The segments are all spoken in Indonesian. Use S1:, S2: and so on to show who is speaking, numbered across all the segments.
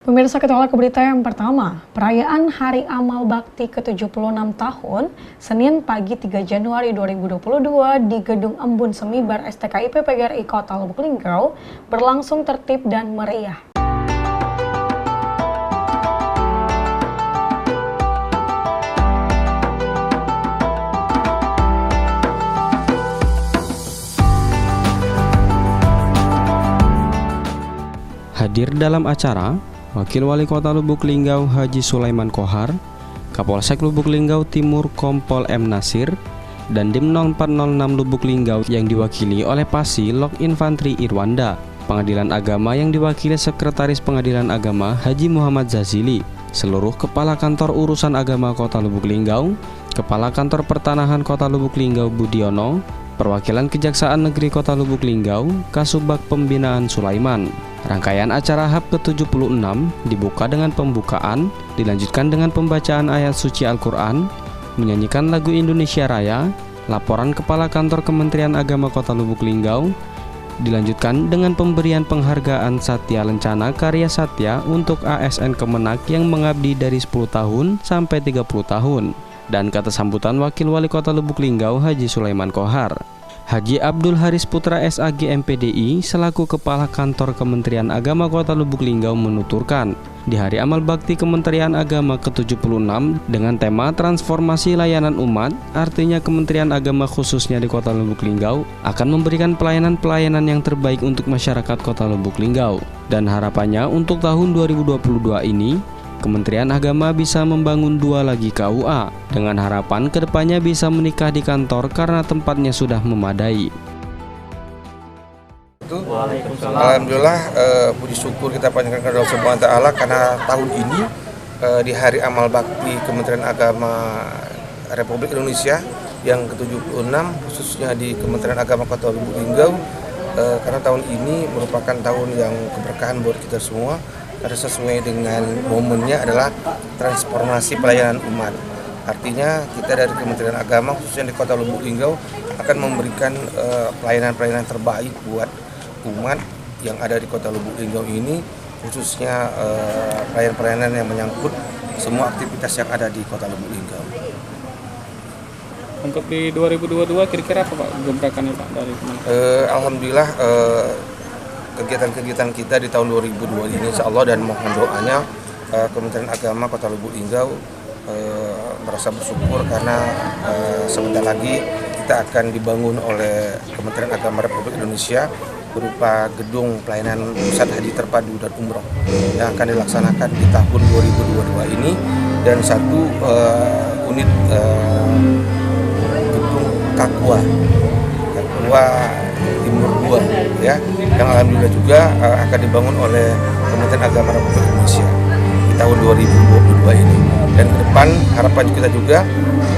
S1: Pemirsa, kita ke berita yang pertama. Perayaan Hari Amal Bakti ke-76 tahun, Senin pagi 3 Januari 2022 di Gedung Embun Semibar STKIP PGRI Kota Lubuk Linggau berlangsung tertib dan meriah.
S2: Hadir dalam acara Wakil Wali Kota Lubuk Linggau Haji Sulaiman Kohar, Kapolsek Lubuk Linggau Timur Kompol M. Nasir, dan Dim 0406 Lubuk Linggau yang diwakili oleh Pasi Lok Infantri Irwanda, Pengadilan Agama yang diwakili Sekretaris Pengadilan Agama Haji Muhammad Zazili, seluruh Kepala Kantor Urusan Agama Kota Lubuk Linggau, Kepala Kantor Pertanahan Kota Lubuk Linggau Budiono, Perwakilan Kejaksaan Negeri Kota Lubuk Linggau, Kasubag Pembinaan Sulaiman. Rangkaian acara HAP ke-76 dibuka dengan pembukaan, dilanjutkan dengan pembacaan ayat suci Al-Quran, menyanyikan lagu Indonesia Raya, laporan Kepala Kantor Kementerian Agama Kota Lubuk Linggau, dilanjutkan dengan pemberian penghargaan Satya Lencana Karya Satya untuk ASN Kemenak yang mengabdi dari 10 tahun sampai 30 tahun, dan kata sambutan Wakil Wali Kota Lubuk Linggau Haji Sulaiman Kohar. Haji Abdul Haris Putra SAG MPDI selaku Kepala Kantor Kementerian Agama Kota Lubuk Linggau menuturkan, di Hari Amal Bakti Kementerian Agama ke-76 dengan tema Transformasi Layanan Umat, artinya Kementerian Agama khususnya di Kota Lubuk Linggau akan memberikan pelayanan-pelayanan yang terbaik untuk masyarakat Kota Lubuk Linggau. Dan harapannya untuk tahun 2022 ini, Kementerian Agama bisa membangun 2 lagi KUA dengan harapan kedepannya bisa menikah di kantor karena tempatnya sudah memadai.
S3: Alhamdulillah, puji syukur kita panjatkan kepada Allah Subhanahu wa Ta'ala karena tahun ini di Hari Amal Bakti Kementerian Agama Republik Indonesia yang ke-76 khususnya di Kementerian Agama Kota Lubuk Linggau, karena tahun ini merupakan tahun yang keberkahan buat kita semua. Karena sesuai dengan momennya adalah transformasi pelayanan umat. Artinya kita dari Kementerian Agama khususnya di Kota Lubuk Linggau akan memberikan pelayanan-pelayanan terbaik buat umat yang ada di Kota Lubuk Linggau ini, khususnya pelayanan-pelayanan yang menyangkut semua aktivitas yang ada di Kota Lubuk Linggau.
S4: Untuk di 2022 kira-kira apa Pak gebrakannya Pak dari Kementerian?
S3: Alhamdulillah, kegiatan-kegiatan kita di tahun 2022 ini insya Allah dan mohon doanya Kementerian Agama Kota Lubuk Linggau merasa bersyukur karena sebentar lagi kita akan dibangun oleh Kementerian Agama Republik Indonesia berupa gedung pelayanan pusat haji terpadu dan umroh yang akan dilaksanakan di tahun 2022 ini, dan satu unit gedung KUA Timur 2 ya, yang alhamdulillah juga akan dibangun oleh Kementerian Agama Republik Indonesia di tahun 2022 ini. Dan ke depan harapan kita juga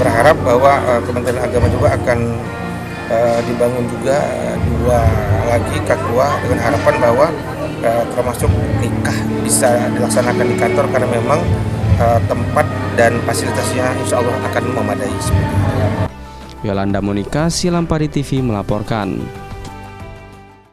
S3: berharap bahwa Kementerian Agama juga akan dibangun juga 2 lagi KUA dengan harapan bahwa termasuk nikah bisa dilaksanakan di kantor karena memang tempat dan fasilitasnya insya Allah akan memadai.
S2: Yolanda Monika, Silampari TV melaporkan.